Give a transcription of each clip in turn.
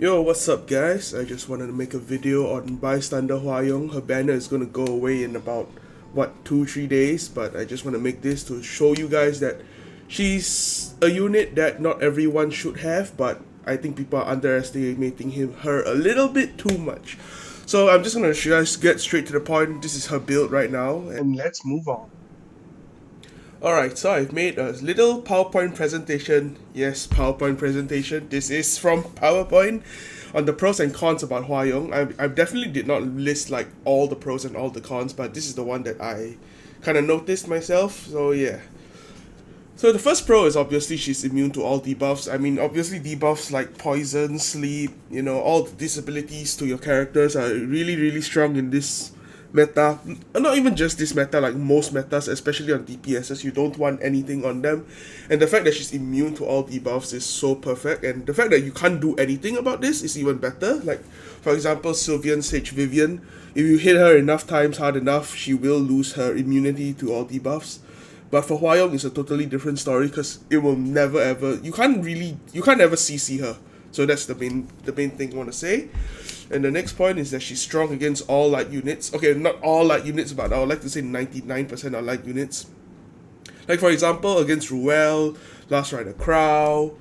Yo, what's up, guys? I just wanted to make a video on bystander Hwayoung. Her banner is gonna go away in about 2-3 days, but I just want to make this to show you guys that she's a unit that not everyone should have, but I think people are underestimating her a little bit too much. So I'm just gonna just get straight to the point. This is her build right now, and let's move on. Alright, so I've made a little PowerPoint presentation. Yes, PowerPoint presentation. This is from PowerPoint on the pros and cons about Hwayoung. I definitely did not list like all the pros and all the cons, but this is the one that I kind of noticed myself. So yeah. So the first pro is obviously she's immune to all debuffs. I mean, obviously debuffs like poison, sleep, all the disabilities to your characters are really, really strong in this meta. Not even just this meta, like most metas, especially on DPSs, you don't want anything on them. And the fact that she's immune to all debuffs is so perfect. And the fact that you can't do anything about this is even better. Like, for example, Sylvian Sage Vivian, if you hit her enough times hard enough, she will lose her immunity to all debuffs. But for Hwayoung, it's a totally different story because it will never ever, you can't ever CC her. So that's the main thing I want to say. And the next point is that she's strong against all light units. Okay, not all light units, but I would like to say 99% of light units. Like for example, against Ruel, Last Rider Crow,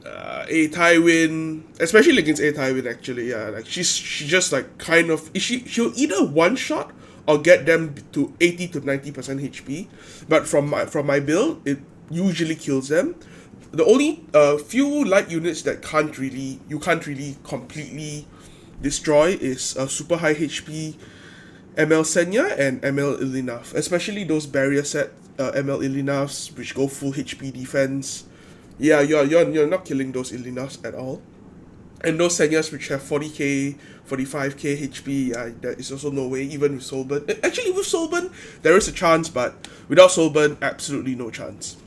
A Tywin, especially against A Tywin actually, yeah. Like she just like kind of she'll either one shot or get them to 80 to 90% HP. But from my build, it usually kills them. The only few light units that you can't really completely destroy is super high HP ML Senya and ML Ilinaf, especially those barrier set ML Ilinafs which go full HP defense. Yeah, you're not killing those Ilinafs at all. And those Senyas which have 40k, 45k HP, there is also no way, even with Soulburn. Actually, with Soulburn, there is a chance, but without Soulburn, absolutely no chance.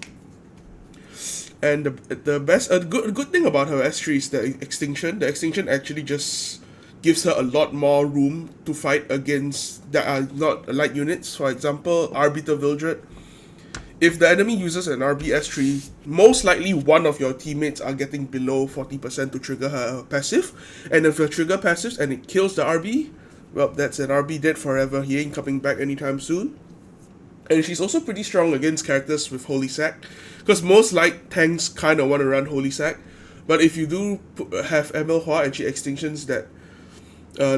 And the best, good thing about her S3 is the extinction. The extinction actually just gives her a lot more room to fight against that are not light units. For example, Arbiter Vildred. If the enemy uses an RBS3, most likely one of your teammates are getting below 40% to trigger her passive. And if you trigger passives and it kills the RB, well, that's an RB dead forever. He ain't coming back anytime soon. And she's also pretty strong against characters with Holy Sack, because most light tanks kind of want to run Holy Sack. But if you do have ML Hwa and she extinctions that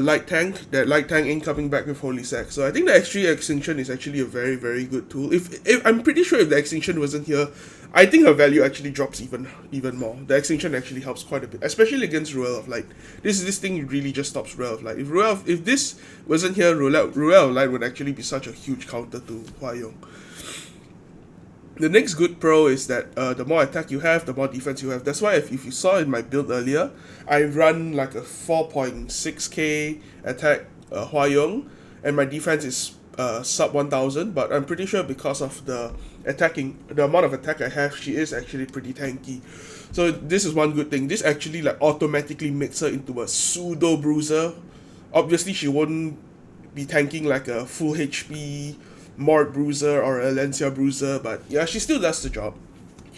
light tank ain't coming back with Holy Sack. So I think the X3 extinction is actually a very, very good tool. If I'm pretty sure if the extinction wasn't here, I think her value actually drops even more. The extinction actually helps quite a bit, especially against Ruel of Light. This thing really just stops Ruel of Light. If this wasn't here, Ruel of Light would actually be such a huge counter to Hwayoung. The next good pro is that the more attack you have, the more defense you have. That's why if you saw in my build earlier, I run like a 4.6k attack Hwayoung, and my defense is sub 1000, but I'm pretty sure because of the amount of attack I have, she is actually pretty tanky. So this is one good thing. This actually like automatically makes her into a pseudo bruiser. Obviously, she won't be tanking like a full HP Mort Bruiser or a Lancia Bruiser, but yeah, she still does the job.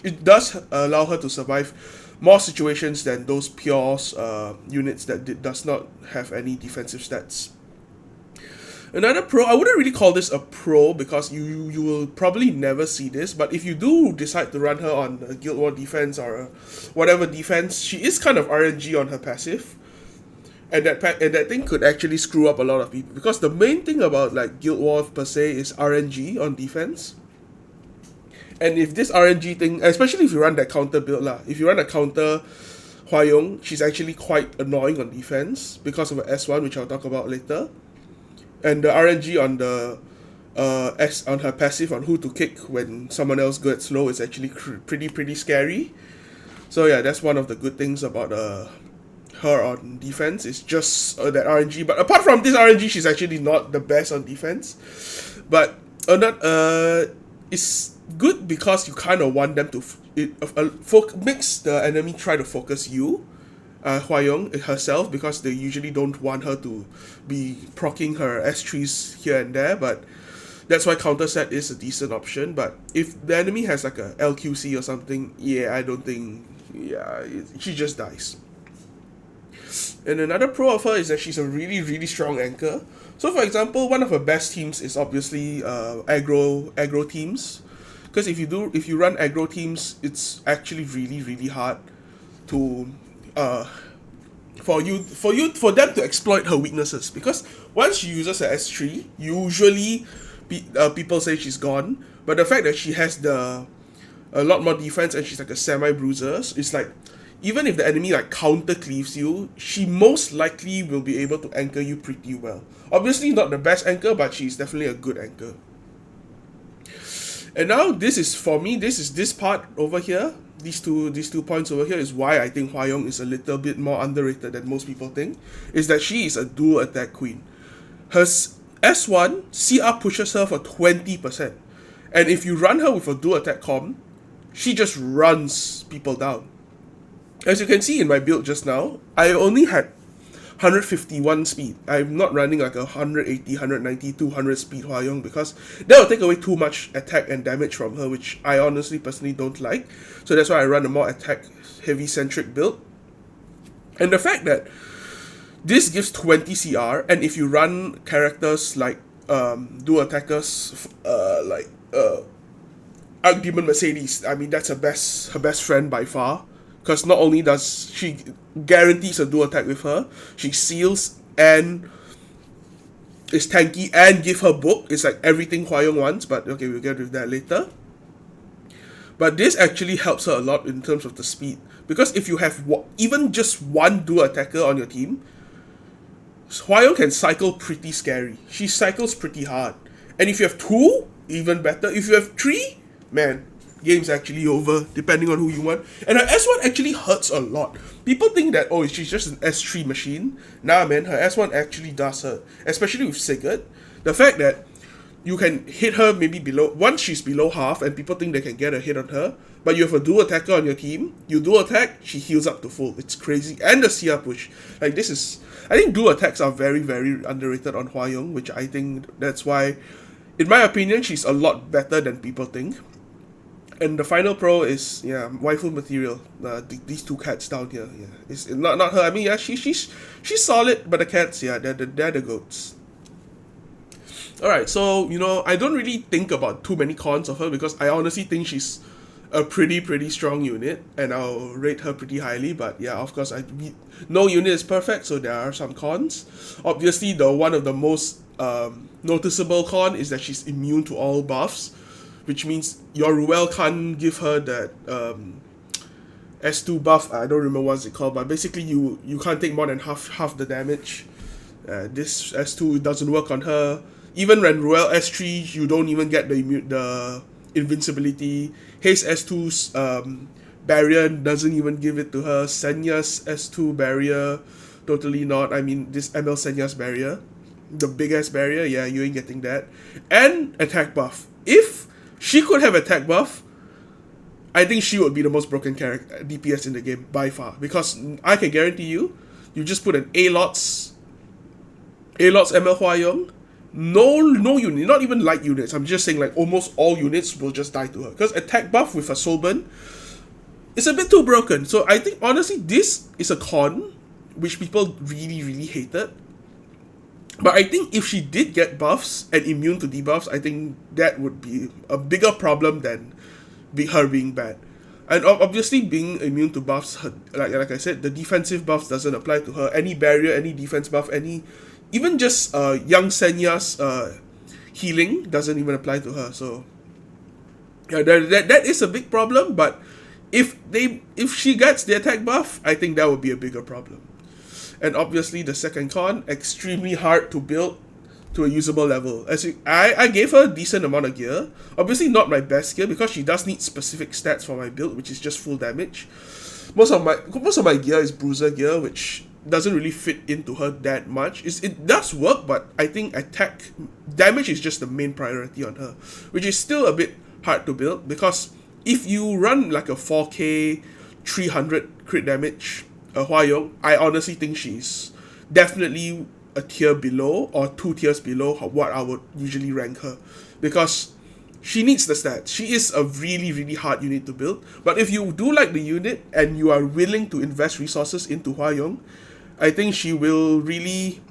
It does allow her to survive more situations than those pure units that does not have any defensive stats. Another pro, I wouldn't really call this a pro because you will probably never see this, but if you do decide to run her on a Guild War defense or a whatever defense, she is kind of RNG on her passive. And that thing could actually screw up a lot of people, because the main thing about like Guild War per se is RNG on defense. And if this RNG thing, especially if you run that counter build lah, if you run a counter Hwayoung, she's actually quite annoying on defense because of her S1, which I'll talk about later. And the RNG on the on her passive on who to kick when someone else gets low is actually pretty scary. So yeah, that's one of the good things about her on defense. Is just that RNG. But apart from this RNG, she's actually not the best on defense. But it's good because you kind of want them to makes the enemy try to focus you, Hwayoung herself, because they usually don't want her to be proccing her S3s here and there. But that's why counter set is a decent option. But if the enemy has like a LQC or something, yeah, I don't think, yeah, she just dies. And another pro of her is that she's a really, really strong anchor. So, for example, one of her best teams is obviously aggro teams, because if you run aggro teams, it's actually really, really hard to for them to exploit her weaknesses, because once she uses her S3, usually people say she's gone. But the fact that she has a lot more defense and she's like a semi bruiser, it's like even if the enemy like counter cleaves you, she most likely will be able to anchor you pretty well. Obviously not the best anchor, but she's definitely a good anchor. And now this is for me, this part over here, these two points over here is why I think Hwayoung is a little bit more underrated than most people think, is that she is a dual attack queen. Her S1 CR pushes her for 20%. And if you run her with a dual attack com, she just runs people down. As you can see in my build just now, I only had 151 speed. I'm not running like 180, 190, 200 speed Hwayoung, because that will take away too much attack and damage from her, which I honestly personally don't like. So that's why I run a more attack heavy centric build. And the fact that this gives 20 CR, and if you run characters like dual attackers like Archdemon Mercedes, I mean that's her best friend by far. Because not only does she guarantees a dual attack with her, she seals and is tanky and give her book. It's like everything Hwayoung wants, but okay, we'll get with that later. But this actually helps her a lot in terms of the speed. Because if you have even just one dual attacker on your team, Hwayoung can cycle pretty scary. She cycles pretty hard. And if you have two, even better. If you have three, man, game's actually over, depending on who you want. And her S1 actually hurts a lot. People think that, oh, she's just an S3 machine. Nah, man, her S1 actually does hurt. Especially with Sigurd. The fact that you can hit her maybe below, once she's below half, and people think they can get a hit on her, but you have a dual attacker on your team, you dual attack, she heals up to full. It's crazy. And the CR push. Like, this is, I think dual attacks are very, very underrated on Hwayoung, which I think that's why, in my opinion, she's a lot better than people think. And the final pro is, yeah, waifu material. These two cats down here. Yeah, it's not her. I mean, yeah, she's solid, but the cats, yeah, they're the goats. All right, so I don't really think about too many cons of her, because I honestly think she's a pretty strong unit, and I'll rate her pretty highly. But yeah, of course, no unit is perfect, so there are some cons. Obviously, one of the most noticeable con is that she's immune to all buffs, which means your Ruel can't give her that S2 buff. I don't remember what's it called, but basically you can't take more than half the damage. This S2 doesn't work on her. Even when Ruel S3, you don't even get the invincibility. Haze S2's barrier doesn't even give it to her. Senya's S2 barrier, totally not. I mean, this ML Senya's barrier, the biggest barrier, yeah, you ain't getting that. And attack buff. If she could have attack buff, I think she would be the most broken character DPS in the game by far, because I can guarantee you just put an A-Lots ML Hwayoung, no unit, not even light units, I'm just saying like almost all units will just die to her, because attack buff with a Soulburn is a bit too broken. So I think honestly this is a con which people really hated. But I think if she did get buffs and immune to debuffs, I think that would be a bigger problem than her being bad. And obviously being immune to buffs, like I said, the defensive buffs doesn't apply to her. Any barrier, any defense buff, even just young Senya's healing doesn't even apply to her. So yeah, that is a big problem. But if she gets the attack buff, I think that would be a bigger problem. And obviously the second con, extremely hard to build to a usable level. I gave her a decent amount of gear. Obviously not my best gear, because she does need specific stats for my build, which is just full damage. Most of my gear is bruiser gear, which doesn't really fit into her that much. It does work, but I think attack damage is just the main priority on her, which is still a bit hard to build, because if you run like a 4k 300 crit damage Hwayoung, I honestly think she's definitely a tier below or 2 tiers below what I would usually rank her, because she needs the stats. She is a really hard unit to build. But if you do like the unit and you are willing to invest resources into Hwayoung, I think she will really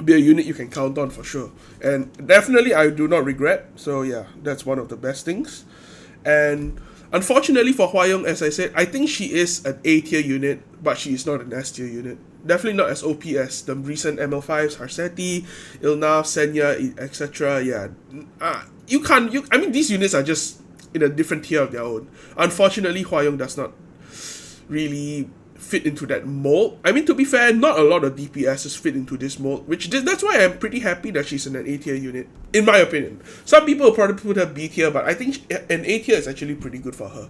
be a unit you can count on for sure. And definitely I do not regret. So yeah, that's one of the best things. And unfortunately for Hwayoung, as I said, I think she is an A tier unit, but she is not an S tier unit. Definitely not as OP as the recent ML5s, Harseti, Ilna, Senya, etc. Yeah, I mean, these units are just in a different tier of their own. Unfortunately, Hwayoung does not really fit into that mold. I mean, to be fair, not a lot of DPSs fit into this mold, that's why I'm pretty happy that she's in an A tier unit, in my opinion. Some people will probably put her B tier, but I think an A tier is actually pretty good for her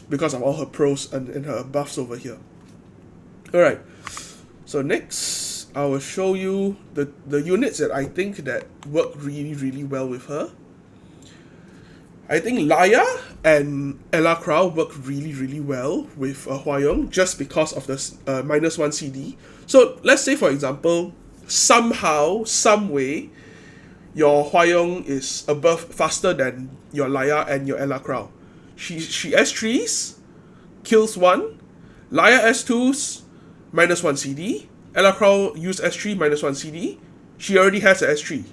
because of all her pros and her buffs over here. Alright, so next I will show you the units that I think that work really, really well with her. I think Laya and Ella Crow work really, really well with Hwayoung just because of the -1 CD. So let's say, for example, somehow, some way, your Hwayoung is faster than your Laya and your Ella Crow. She S3s, kills 1, Laya S2s, -1 CD, Ella Crow use S3, -1 CD. She already has a S3.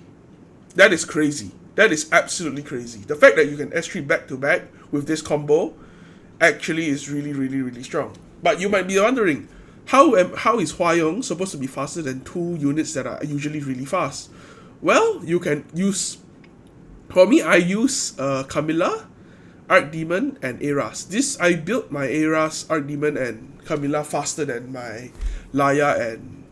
That is crazy. That is absolutely crazy. The fact that you can S3 back to back with this combo actually is really, really, really strong. But you might be wondering, how is Hwayoung supposed to be faster than two units that are usually really fast? Well, you can use... For me, I use Camilla, Archdemon, and Eras. I built my Eras, Archdemon, and Camilla faster than my Laya and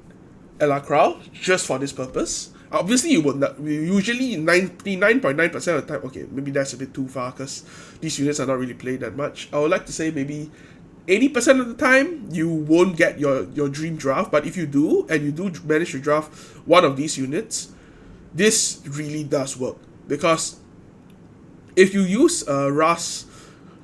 Ella Crow just for this purpose. Obviously, you will not. Usually, 99.9% of the time. Okay, maybe that's a bit too far because these units are not really played that much. I would like to say maybe 80% of the time you won't get your dream draft. But if you do, and you do manage to draft one of these units, this really does work because if you use Ras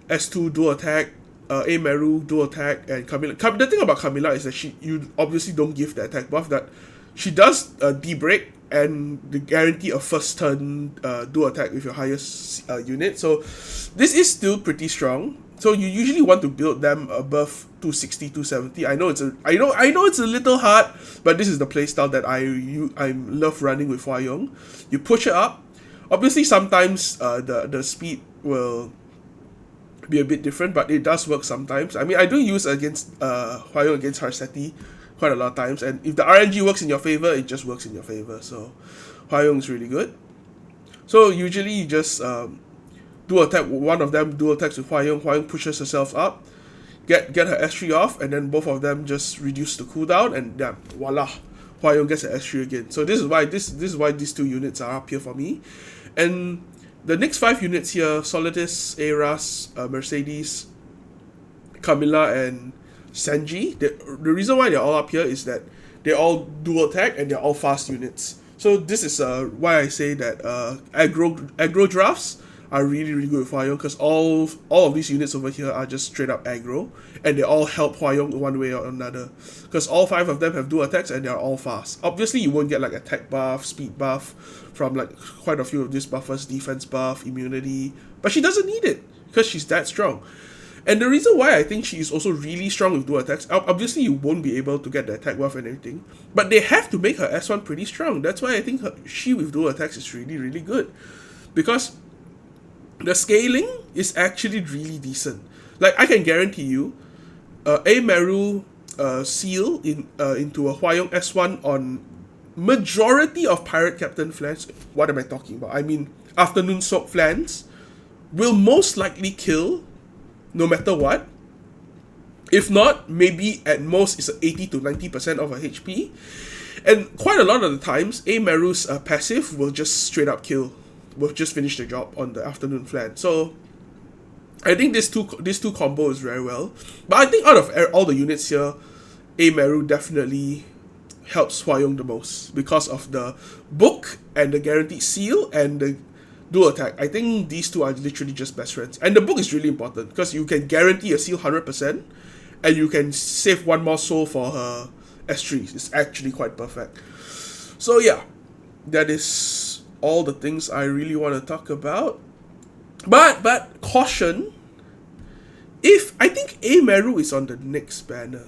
S2 dual attack, Meru dual attack, and Camilla. The thing about Camilla is that you obviously don't give the attack buff. That she does D-break and the guarantee of first turn dual attack with your highest unit. So this is still pretty strong. So you usually want to build them above 260, 270. I know it's a little hard, but this is the playstyle that I love running with Hwayoung. You push it up. Obviously, sometimes the speed will be a bit different, but it does work sometimes. I mean, I do use against Hwayoung against Harseti quite a lot of times, and if the RNG works in your favor, it just works in your favor. So Hwayoung is really good. So usually you just dual attack one of them, dual attacks with Hwayoung. Hwayoung pushes herself up, get her S3 off, and then both of them just reduce the cooldown, and yeah, voila, Hwayoung gets an S3 again. So this is why these two units are up here for me. And the next 5 units here, Solidus, Eras, Mercedes, Camilla, and Sanji, the reason why they're all up here is that they all dual attack and they're all fast units. So this is why I say that aggro drafts are really, really good with Hwayoung, because all of these units over here are just straight up aggro, and they all help Hwayoung one way or another, because all 5 of them have dual attacks and they're all fast. Obviously you won't get like attack buff, speed buff from like quite a few of these buffers, defense buff, immunity, but she doesn't need it because she's that strong. And the reason why I think she is also really strong with dual attacks, obviously you won't be able to get the attack buff and everything, but they have to make her S1 pretty strong. That's why I think she with dual attacks is really, really good, because the scaling is actually really decent. Like, I can guarantee you, a Meru seal into a Hwayoung S1 on majority of Pirate Captain flans, what am I talking about? I mean, Afternoon Soak flans will most likely kill no matter what. If not, maybe at most it's 80 to 90% of her HP. And quite a lot of the times, a Meru's passive will just straight up kill, will just finish the job on the Afternoon flan. So I think this two combos very well. But I think out of all the units here, a Meru definitely helps Hwayoung the most because of the book and the guaranteed seal and the dual attack. I think these two are literally just best friends. And the book is really important because you can guarantee a seal 100% and you can save one more soul for her S3. It's actually quite perfect. So yeah, that is all the things I really want to talk about. But caution, if I think A Meru is on the next banner.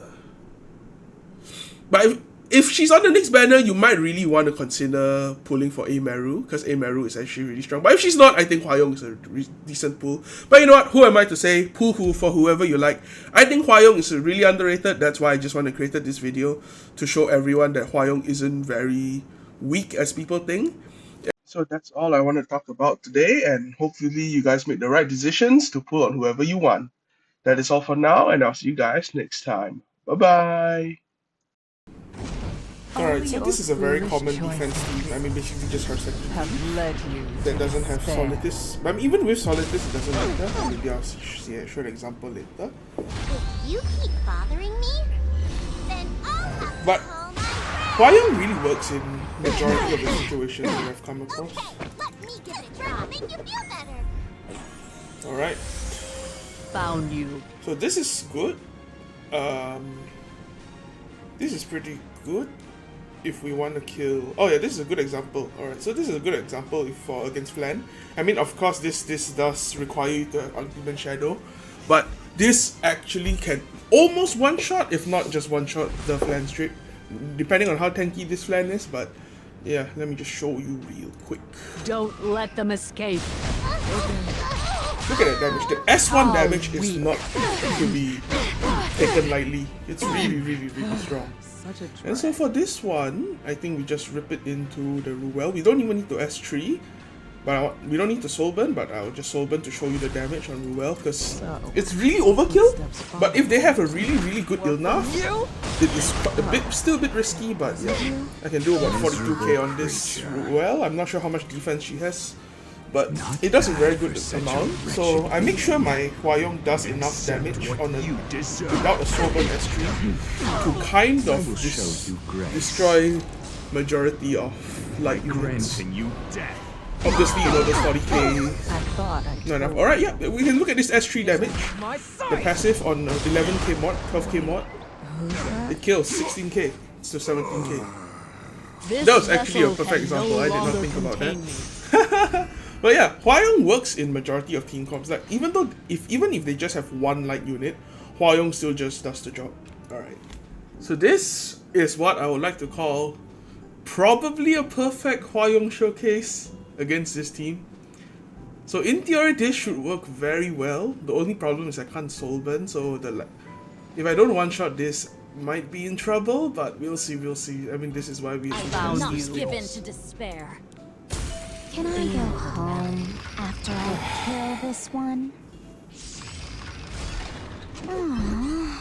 But if she's on the next banner, you might really want to consider pulling for Meru, because Meru is actually really strong. But if she's not, I think Hwayoung is a decent pull. But you know what? Who am I to say? Pull for whoever you like. I think Hwayoung is really underrated. That's why I just want to create this video to show everyone that Hwayoung isn't very weak as people think. So that's all I want to talk about today, and hopefully you guys make the right decisions to pull on whoever you want. That is all for now, and I'll see you guys next time. Bye bye. Alright, so this is a very common defense team. I mean, basically just her second team that doesn't have Solitis. But even with Solitis, it doesn't matter. Maybe I'll show an example later. If you keep bothering me, then I'll have to But call my friend. Hwayoung really works in majority of the situations that I've come across. Let me give it a try. Make you feel better. Alright, Found you. so this is good. This is pretty good. If we want to kill, oh yeah, this is a good example. All right, so this is a good example if for against Flan. I mean, of course, this does require you to have Ultimate Shadow, but this actually can almost one shot, if not just one shot, the Flan strip, depending on how tanky this Flan is. But yeah, let me just show you real quick. Don't let them escape. Look at that damage. The S1 damage is not to be taken lightly. It's really, really, really strong. And so for this one, I think we just rip it into the Ruel. We don't even need to S3, but we don't need to Soul Burn, but I'll just Soul Burn to show you the damage on Ruel, because it's really overkill. But if they have a really, really good Ilnath, it is still a bit risky, but yeah, I can do about 42k on this Ruel. I'm not sure how much defense she has, but it does a very good amount. So I make sure my Hwayoung does enough damage on without a Soul Burn S3 to kind of destroy majority of light units. Obviously, you know, those 40k not enough. Alright, yeah, we can look at this S3 damage. The passive on 11k mod, 12k mod. It kills 16k to 17k. That was actually a perfect example. I did not think about that. But yeah, Hwayoung works in majority of team comps. Like even if they just have one light unit, Hwayoung still just does the job. Alright. So this is what I would like to call probably a perfect Hwayoung showcase against this team. So in theory this should work very well. The only problem is I can't Soul Burn, so if I don't one-shot this, might be in trouble, but we'll see. I mean, this is why we Not given to despair. Can I go home after I kill this one? Aww,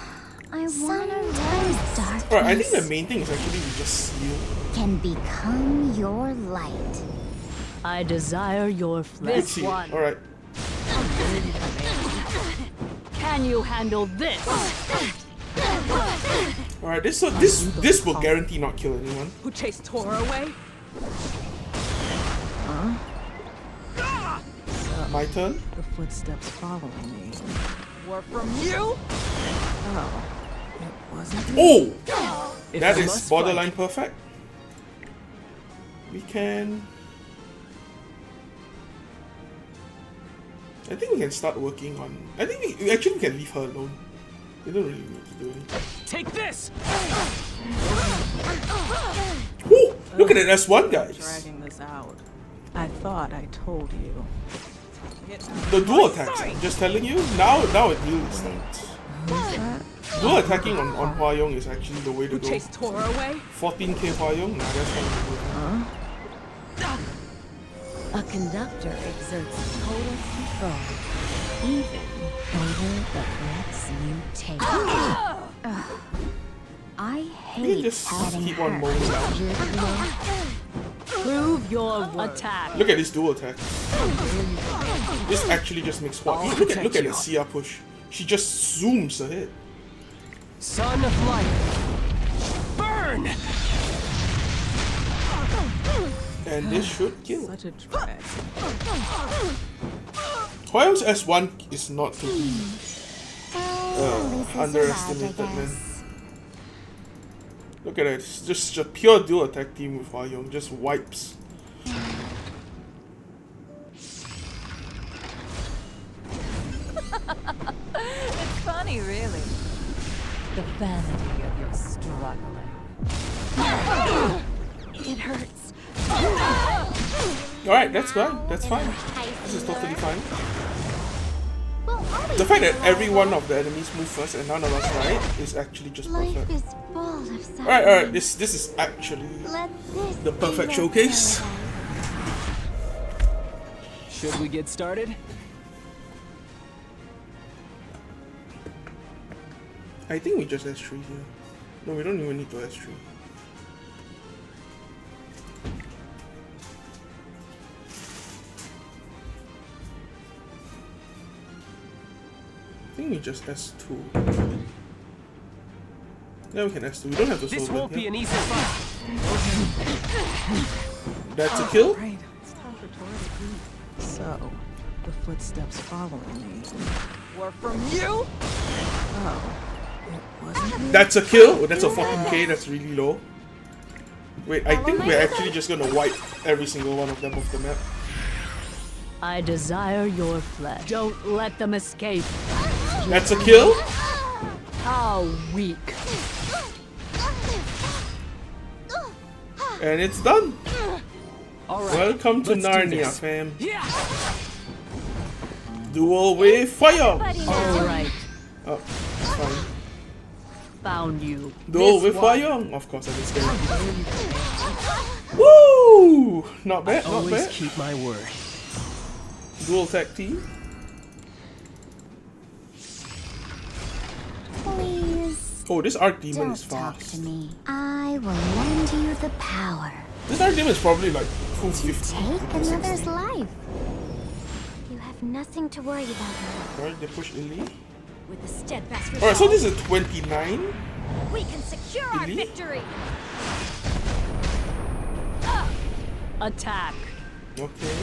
I sometimes darkness Alright, I think the main thing is actually we just seal. can become your light. I desire your flesh. Alright. Can you handle this? Alright, this will guarantee not kill anyone. Who chased Tora away? My turn. The footsteps following me. Were from you? Oh, it wasn't. Oh! If That I is must borderline fight, perfect. We can... I think we can start working on... I think we actually can leave her alone. We don't really need to do anything. take this. Woo! Look at that S1, guys! Dragging this out. I thought I told you. The dual attacks, I'm just telling you, now it really starts. Dual attacking on Hwayoung is actually the way to go. Chase Tora away? 14k Hwayoung? Nah, that's not good. A conductor exerts total control, even over the breaths you take. I You can hate just having keep on her mowing down. injured me. Prove your attack. Look at this dual attack. This actually just makes Hwa. Look at the CR push. She just zooms ahead. Son of light. Burn! And this should kill. Such a drag. Hwayoung's S1 is not to be underestimated, man. Look at it, it's just a pure dual attack team with Hwayoung, just wipes. It's funny, really. The vanity of your struggling. It hurts. Alright, that's fine. That's fine. This is totally fine. Well, The fact that every one of the enemies move first and none of us right is actually just life perfect. is full of suffering. Alright, this is actually Let this the be perfect your showcase. paradise. Should we get started? I think we just S3 here. No, we don't even need to S3. I think we just S2. Yeah, we can S2. We don't have to This solve won't it. be Yeah. an easy fight. That's a kill. Right. It's time for Tora to eat. So, the footsteps following me. Or from you? Oh, it wasn't you? That's a kill. Oh, that's a 14k. That's really low. Wait, I think we're actually just gonna wipe every single one of them off the map. I desire your flesh. Don't let them escape. That's a kill. How weak. And it's done. All right. Welcome to let's do Narnia, this. fam. Yeah. Duel with Hwayoung. All right. Oh, it's fine. Found you. Duel This with one. Hwayoung. Of course, I didn't scare you. Woo! Not bad, not Always bad. keep my word. Dual tag team. Please Oh, this Arc Demon don't is talk fast. to me. I will lend you the power This Arc Demon is probably like full to 50. take full another's 60. life. You have nothing to worry about now. Alright, they push Illy. With the steadfast Alright, so resolve, this is 29. we can secure our Elite? victory. Attack. Okay.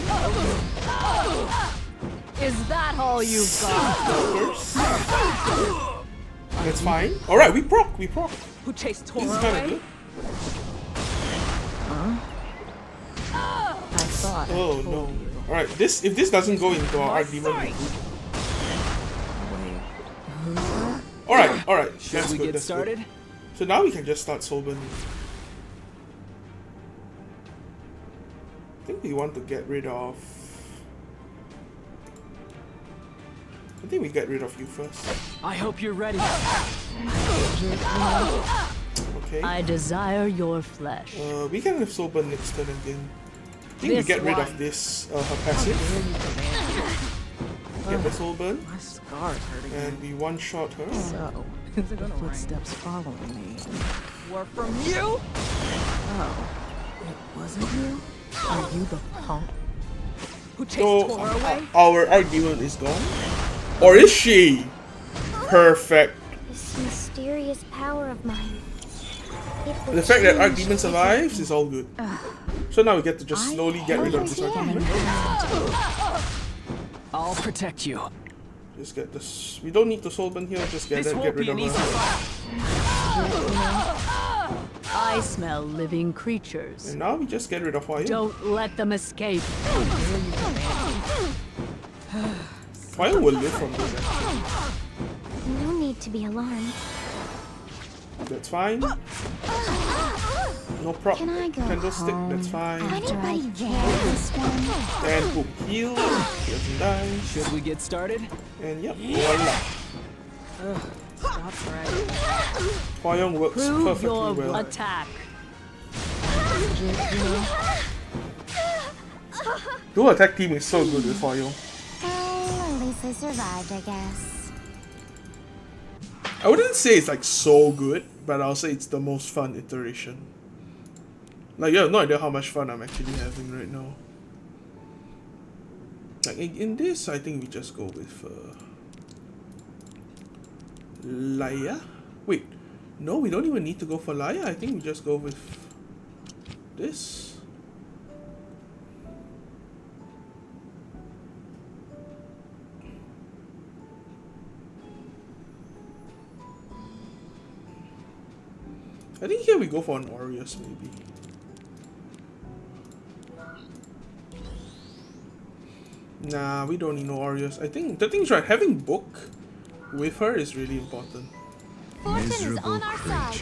Is that all you've got? First. That's fine. Alright, we proc. Who chased This Tora is kind of away? good. I thought I Oh told no. you. Alright, this if this doesn't go into our Arc Demon. Sorry. Wait, who's that? Alright. Should That's we good, get that's started? good. So now we can just start soul burning. I think we want to get rid of... I think we get rid of you first. I hope you're ready. Okay. I desire your flesh. We can have soul burn next turn again. I think we This get rid one. of this, her passive. Get the soul burn. My scar's hurting. And we one-shot her. So, the footsteps following me. Or from you? Oh, it wasn't you? Are you the punk? Who chased So Tora away? our Arc Demon is gone. Or is she? Perfect. This mysterious power of mine. It will The fact that Arc change Demon's alive is all good. So now we get to just slowly get rid of this Arc Demon. I'll protect you. Just get this. We don't need to soul burn here. Just get This won't rid be of an easy her. fight. I smell living creatures. And now we just get rid of Hwayoung. Don't let them escape. Hwayoung will live from this actually. No need to be alarmed. That's fine. No prop. Can I go Candlestick. That's fine. After I kill this one. And boom, heal. He doesn't die. Should we get started? And yep, voila. Stop dragging. Hwayoung works Prove perfectly your well. attack. Dual attack team is so good with Hwayoung. Well, at least I survived, I guess. I wouldn't say it's like so good, but I'll say it's the most fun iteration. Like, you have no idea how much fun I'm actually having right now. Like, in this, I think we just go with Laia? Wait, no, we don't even need to go for Laia. I think we just go with this. I think here we go for an Aureus maybe. Nah, we don't need no Aureus. I think the thing is right, having Book with her is really important. Fortune is on our side.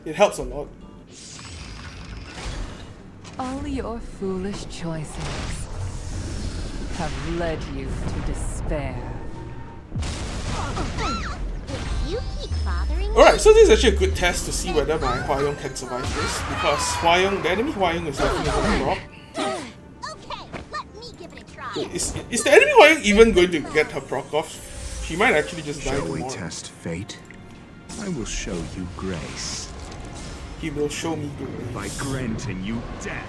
It helps a lot. All your foolish choices have led you to despair. If you keep bothering me, Alright, so this is actually a good test to see whether my Hwayoung can survive this, because Hwayoung, the enemy Hwayoung is definitely going to drop. okay, let me give it a try. Wait, is the enemy Hwayoung even going to get her proc off? She might actually just die Shall we tomorrow. test fate? I will show you grace He will show me the by way. granting you death.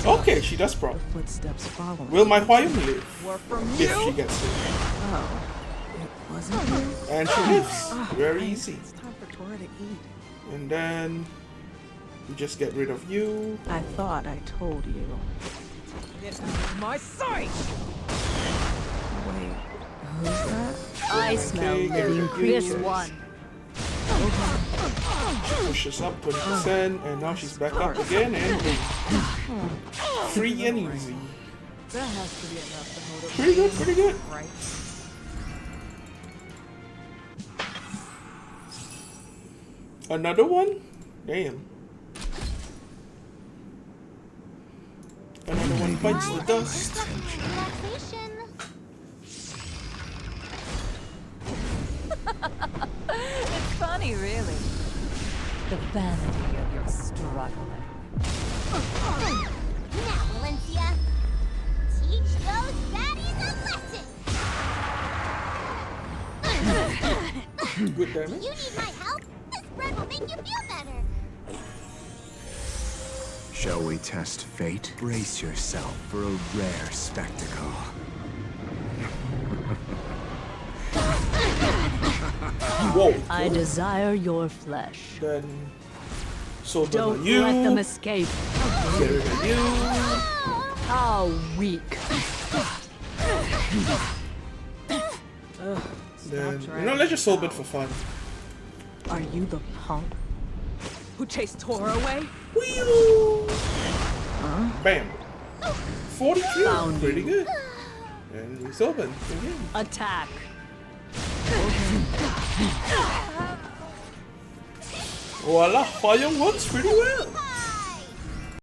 Okay, she does proc. Footsteps follow. Will my Hwayoung live? Work from If you. she gets hit. Oh, it wasn't you? And she lives. Very easy. It's time for Tora to eat. And then we just get rid of you. I thought I told you. Get out of my sight. Wait, who's that? I smell Okay, get rid living of creatures. you. This one. She pushes up 20%, and now she's back up again, and boom. Free and easy. That has to be enough to hold up. Pretty good, pretty good. Right. Another one? Damn. Another one bites the dust. Relaxation. It's funny, really. The vanity of your struggling. Now, Valencia, teach those baddies a lesson. Good damage. You need my help? This bread will make you feel better. Shall we test fate? Brace yourself for a rare spectacle. Whoa. I desire your flesh. Then, so then Don't you. let them escape. Get rid of you. How weak. Then, you know, let's just solve it for fun. Are you the punk? Who chased Tora away? Wheel. Bam. 42. Found Pretty you. good. And it's open again. Attack. Voila, Hwayoung works pretty well.